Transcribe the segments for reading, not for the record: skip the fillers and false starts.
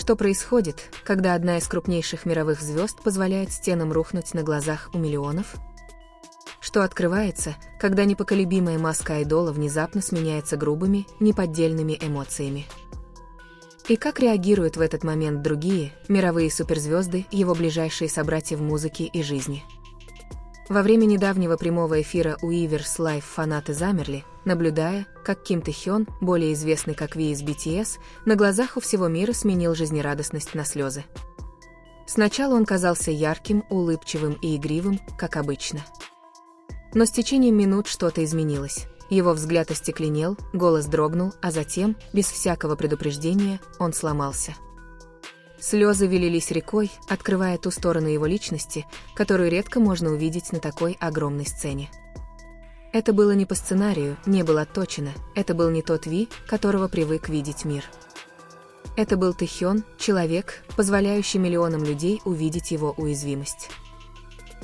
Что происходит, когда одна из крупнейших мировых звезд позволяет стенам рухнуть на глазах у миллионов? Что открывается, когда непоколебимая маска айдола внезапно сменяется грубыми, неподдельными эмоциями? И как реагируют в этот момент другие, мировые суперзвезды, его ближайшие собратья в музыке и жизни? Во время недавнего прямого эфира у Ivers Live фанаты замерли, наблюдая, как Ким Тэ-хён, более известный как Ви из BTS, на глазах у всего мира сменил жизнерадостность на слезы. Сначала он казался ярким, улыбчивым и игривым, как обычно. Но с течением минут что-то изменилось. Его взгляд остекленел, голос дрогнул, а затем, без всякого предупреждения, он сломался. Слезы лились рекой, открывая ту сторону его личности, которую редко можно увидеть на такой огромной сцене. Это было не по сценарию, не было отточено, это был не тот Ви, которого привык видеть мир. Это был Тэ-хён, человек, позволяющий миллионам людей увидеть его уязвимость.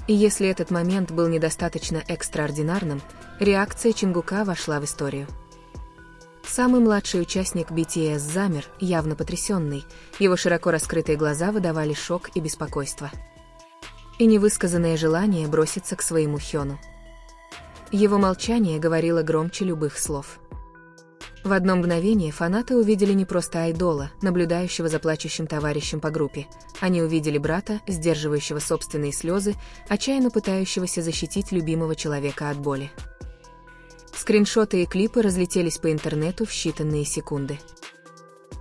И если этот момент был недостаточно экстраординарным, реакция Чингука вошла в историю. Самый младший участник BTS замер, явно потрясенный, его широко раскрытые глаза выдавали шок и беспокойство. И невысказанное желание броситься к своему Хёну. Его молчание говорило громче любых слов. В одно мгновение фанаты увидели не просто айдола, наблюдающего за плачущим товарищем по группе. Они увидели брата, сдерживающего собственные слезы, отчаянно пытающегося защитить любимого человека от боли. Скриншоты и клипы разлетелись по интернету в считанные секунды.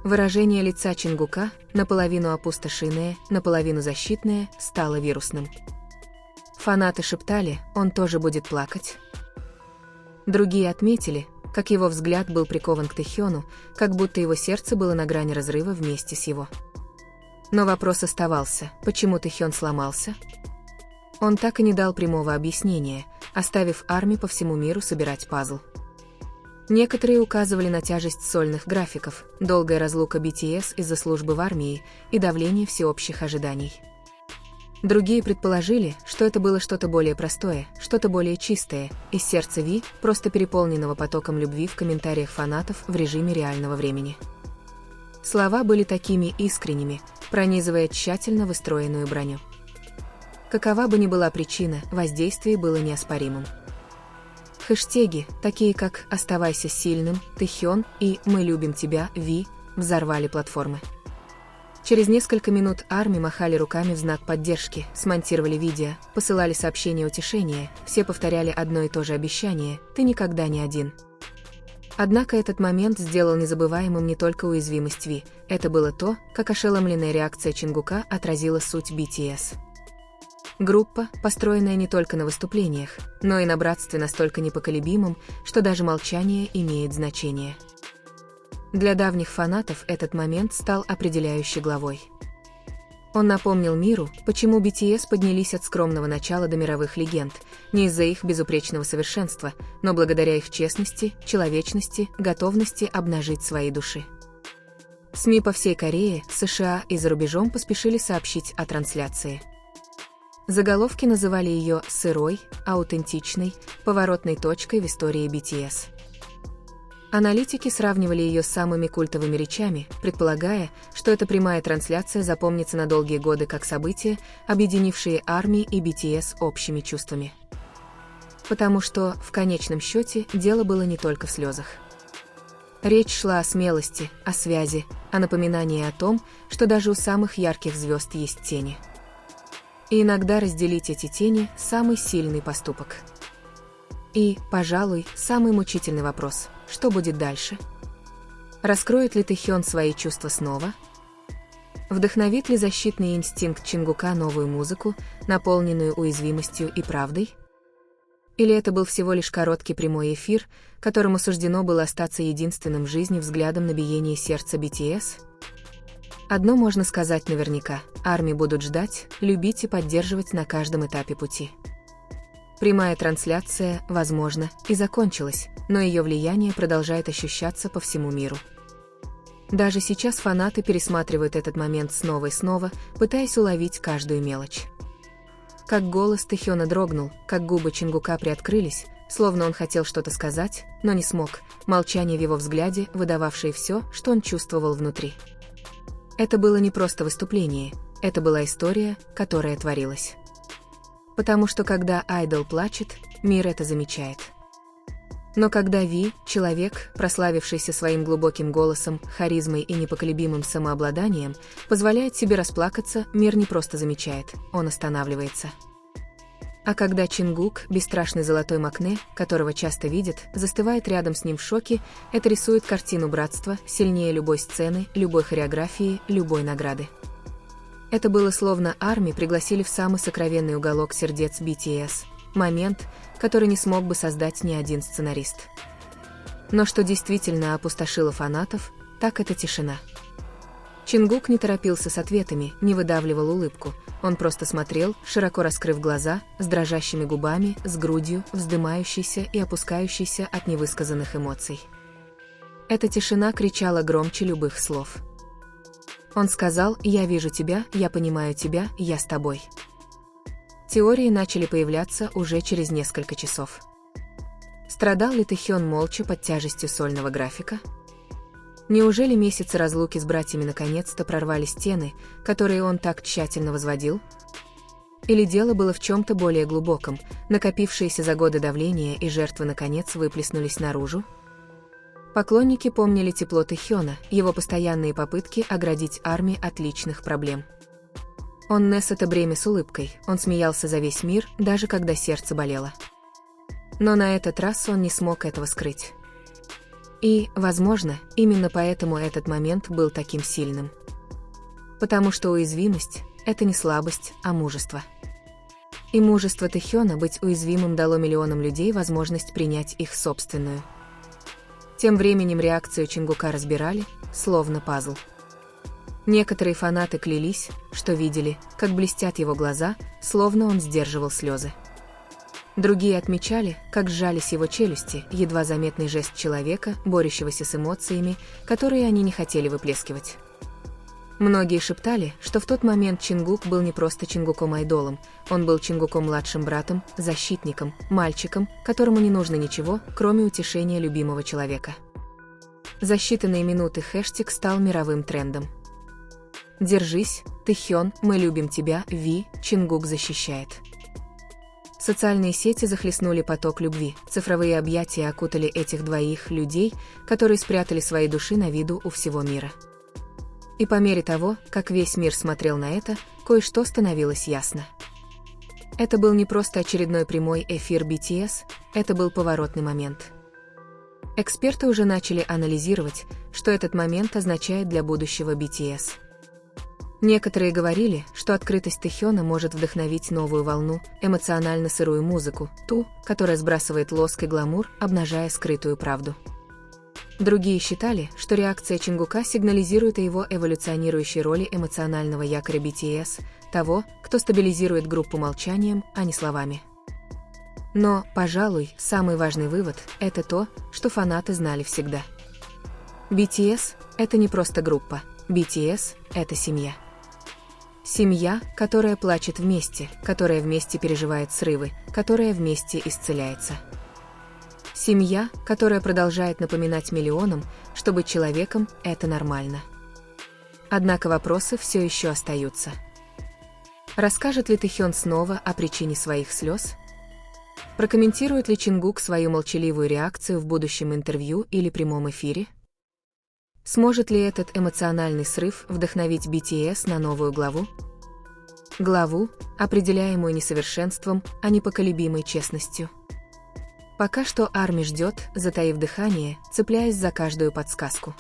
Выражение лица Чингука, наполовину опустошенное, наполовину защитное, стало вирусным. Фанаты шептали, он тоже будет плакать. Другие отметили, как его взгляд был прикован к Тэ-хёну, как будто его сердце было на грани разрыва вместе с его. Но вопрос оставался, почему Тэ-хён сломался? Он так и не дал прямого объяснения, оставив армии по всему миру собирать пазл. Некоторые указывали на тяжесть сольных графиков, долгая разлука BTS из-за службы в армии и давление всеобщих ожиданий. Другие предположили, что это было что-то более простое, что-то более чистое, из сердца Ви, просто переполненного потоком любви в комментариях фанатов в режиме реального времени. Слова были такими искренними, пронизывая тщательно выстроенную броню. Какова бы ни была причина, воздействие было неоспоримым. Хэштеги, такие как «Оставайся сильным», «Тэ-хён» и «Мы любим тебя», Ви, взорвали платформы. Через несколько минут армии махали руками в знак поддержки, смонтировали видео, посылали сообщения утешения, все повторяли одно и то же обещание «Ты никогда не один». Однако этот момент сделал незабываемым не только уязвимость Ви, это было то, как ошеломленная реакция Чингука отразила суть BTS. Группа, построенная не только на выступлениях, но и на братстве настолько непоколебимом, что даже молчание имеет значение. Для давних фанатов этот момент стал определяющей главой. Он напомнил миру, почему BTS поднялись от скромного начала до мировых легенд, не из-за их безупречного совершенства, но благодаря их честности, человечности, готовности обнажить свои души. СМИ по всей Корее, США и за рубежом поспешили сообщить о трансляции. Заголовки называли ее «сырой», «аутентичной», «поворотной точкой в истории BTS». Аналитики сравнивали ее с самыми культовыми речами, предполагая, что эта прямая трансляция запомнится на долгие годы как событие, объединившее армии и BTS общими чувствами. Потому что, в конечном счете, дело было не только в слезах. Речь шла о смелости, о связи, о напоминании о том, что даже у самых ярких звезд есть тени. И иногда разделить эти тени – самый сильный поступок. И, пожалуй, самый мучительный вопрос – что будет дальше? Раскроет ли Тэ-хён свои чувства снова? Вдохновит ли защитный инстинкт Чингука новую музыку, наполненную уязвимостью и правдой? Или это был всего лишь короткий прямой эфир, которому суждено было остаться единственным в жизни взглядом на биение сердца BTS? Одно можно сказать наверняка – армии будут ждать, любить и поддерживать на каждом этапе пути. Прямая трансляция, возможно, и закончилась, но ее влияние продолжает ощущаться по всему миру. Даже сейчас фанаты пересматривают этот момент снова и снова, пытаясь уловить каждую мелочь. Как голос Тэ-хёна дрогнул, как губы Чингука приоткрылись, словно он хотел что-то сказать, но не смог, молчание в его взгляде, выдававшее все, что он чувствовал внутри. Это было не просто выступление, это была история, которая творилась. Потому что когда айдол плачет, мир это замечает. Но когда Ви, человек, прославившийся своим глубоким голосом, харизмой и непоколебимым самообладанием, позволяет себе расплакаться, мир не просто замечает, он останавливается. А когда Чингук, бесстрашный золотой Макне, которого часто видят, застывает рядом с ним в шоке, это рисует картину братства, сильнее любой сцены, любой хореографии, любой награды. Это было словно ARMY пригласили в самый сокровенный уголок сердец BTS, момент, который не смог бы создать ни один сценарист. Но что действительно опустошило фанатов, так это тишина. Чингук не торопился с ответами, не выдавливал улыбку, он просто смотрел, широко раскрыв глаза, с дрожащими губами, с грудью, вздымающейся и опускающейся от невысказанных эмоций. Эта тишина кричала громче любых слов. Он сказал: «Я вижу тебя, я понимаю тебя, я с тобой». Теории начали появляться уже через несколько часов. Страдал ли Тэхён молча под тяжестью сольного графика? Неужели месяцы разлуки с братьями наконец-то прорвали стены, которые он так тщательно возводил? Или дело было в чем-то более глубоком, накопившиеся за годы давления и жертвы наконец выплеснулись наружу? Поклонники помнили тепло Тэхёна, его постоянные попытки оградить ARMY от личных проблем. Он нес это бремя с улыбкой, он смеялся за весь мир, даже когда сердце болело. Но на этот раз он не смог этого скрыть. И, возможно, именно поэтому этот момент был таким сильным. Потому что уязвимость – это не слабость, а мужество. И мужество Тэхёна быть уязвимым дало миллионам людей возможность принять их собственную. Тем временем реакцию Чингука разбирали, словно пазл. Некоторые фанаты клялись, что видели, как блестят его глаза, словно он сдерживал слезы. Другие отмечали, как сжались его челюсти, едва заметный жест человека, борющегося с эмоциями, которые они не хотели выплескивать. Многие шептали, что в тот момент Чингук был не просто Чингуком-айдолом, он был Чингуком-младшим братом, защитником, мальчиком, которому не нужно ничего, кроме утешения любимого человека. За считанные минуты хэштег стал мировым трендом. «Держись, Тэхён, мы любим тебя, Ви, Чингук защищает». Социальные сети захлестнули поток любви, цифровые объятия окутали этих двоих людей, которые спрятали свои души на виду у всего мира. И по мере того, как весь мир смотрел на это, кое-что становилось ясно. Это был не просто очередной прямой эфир BTS, это был поворотный момент. Эксперты уже начали анализировать, что этот момент означает для будущего BTS. Некоторые говорили, что открытость Тэхёна может вдохновить новую волну, эмоционально сырую музыку, ту, которая сбрасывает лоск и гламур, обнажая скрытую правду. Другие считали, что реакция Чингука сигнализирует о его эволюционирующей роли эмоционального якоря BTS, того, кто стабилизирует группу молчанием, а не словами. Но, пожалуй, самый важный вывод – это то, что фанаты знали всегда. BTS – это не просто группа, BTS – это семья. Семья, которая плачет вместе, которая вместе переживает срывы, которая вместе исцеляется. Семья, которая продолжает напоминать миллионам, что быть человеком – это нормально. Однако вопросы все еще остаются. Расскажет ли Тэхён снова о причине своих слез? Прокомментирует ли Чингук свою молчаливую реакцию в будущем интервью или прямом эфире? Сможет ли этот эмоциональный срыв вдохновить BTS на новую главу? Главу, определяемую несовершенством, а непоколебимой честностью. Пока что ARMY ждет, затаив дыхание, цепляясь за каждую подсказку.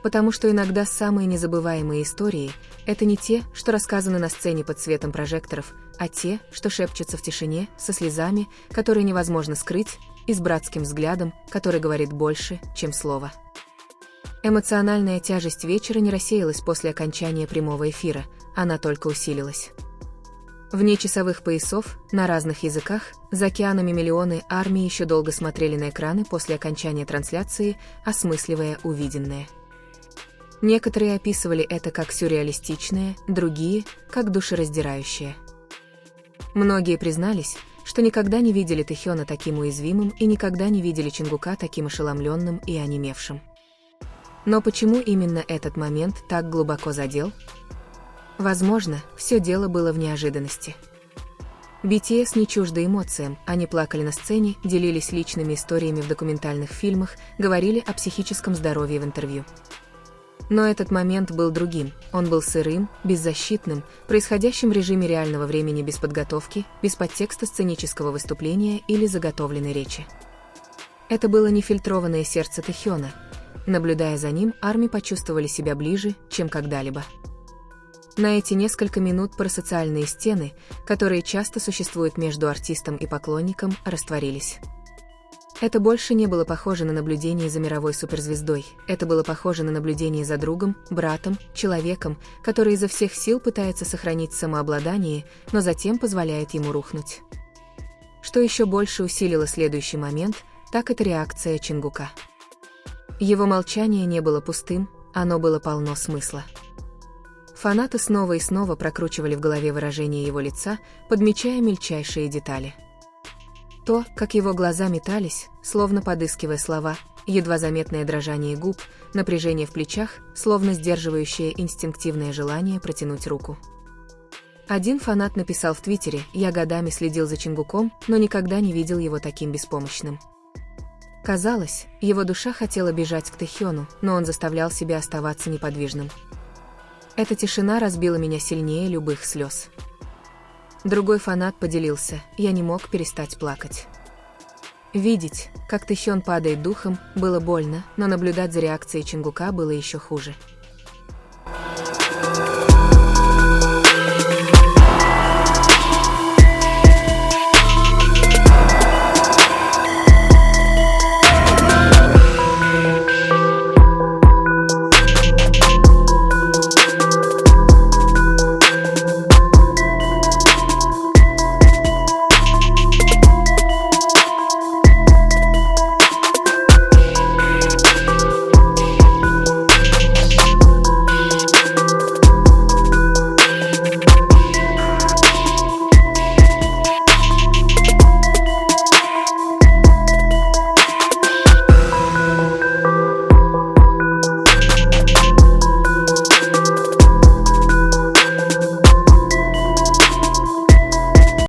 Потому что иногда самые незабываемые истории – это не те, что рассказаны на сцене под светом прожекторов, а те, что шепчутся в тишине, со слезами, которые невозможно скрыть, и с братским взглядом, который говорит больше, чем слово. Эмоциональная тяжесть вечера не рассеялась после окончания прямого эфира, она только усилилась. Вне часовых поясов, на разных языках, за океанами миллионы ARMY еще долго смотрели на экраны после окончания трансляции, осмысливая увиденное. Некоторые описывали это как сюрреалистичное, другие – как душераздирающее. Многие признались, что никогда не видели Тэхёна таким уязвимым и никогда не видели Чингука таким ошеломленным и онемевшим. Но почему именно этот момент так глубоко задел? Возможно, все дело было в неожиданности. BTS не чужды эмоциям, они плакали на сцене, делились личными историями в документальных фильмах, говорили о психическом здоровье в интервью. Но этот момент был другим, он был сырым, беззащитным, происходящим в режиме реального времени без подготовки, без подтекста сценического выступления или заготовленной речи. Это было нефильтрованное сердце Тэхёна. Наблюдая за ним, ARMY почувствовали себя ближе, чем когда-либо. На эти несколько минут парасоциальные стены, которые часто существуют между артистом и поклонником, растворились. Это больше не было похоже на наблюдение за мировой суперзвездой, это было похоже на наблюдение за другом, братом, человеком, который изо всех сил пытается сохранить самообладание, но затем позволяет ему рухнуть. Что еще больше усилило следующий момент, так это реакция Чингука. Его молчание не было пустым, оно было полно смысла. Фанаты снова и снова прокручивали в голове выражение его лица, подмечая мельчайшие детали. То, как его глаза метались, словно подыскивая слова, едва заметное дрожание губ, напряжение в плечах, словно сдерживающее инстинктивное желание протянуть руку. Один фанат написал в Твиттере: «Я годами следил за Чингуком, но никогда не видел его таким беспомощным». Казалось, его душа хотела бежать к Тэхёну, но он заставлял себя оставаться неподвижным. Эта тишина разбила меня сильнее любых слез. Другой фанат поделился: «Я не мог перестать плакать». Видеть, как Тэхён падает духом, было больно, но наблюдать за реакцией Чингука было еще хуже.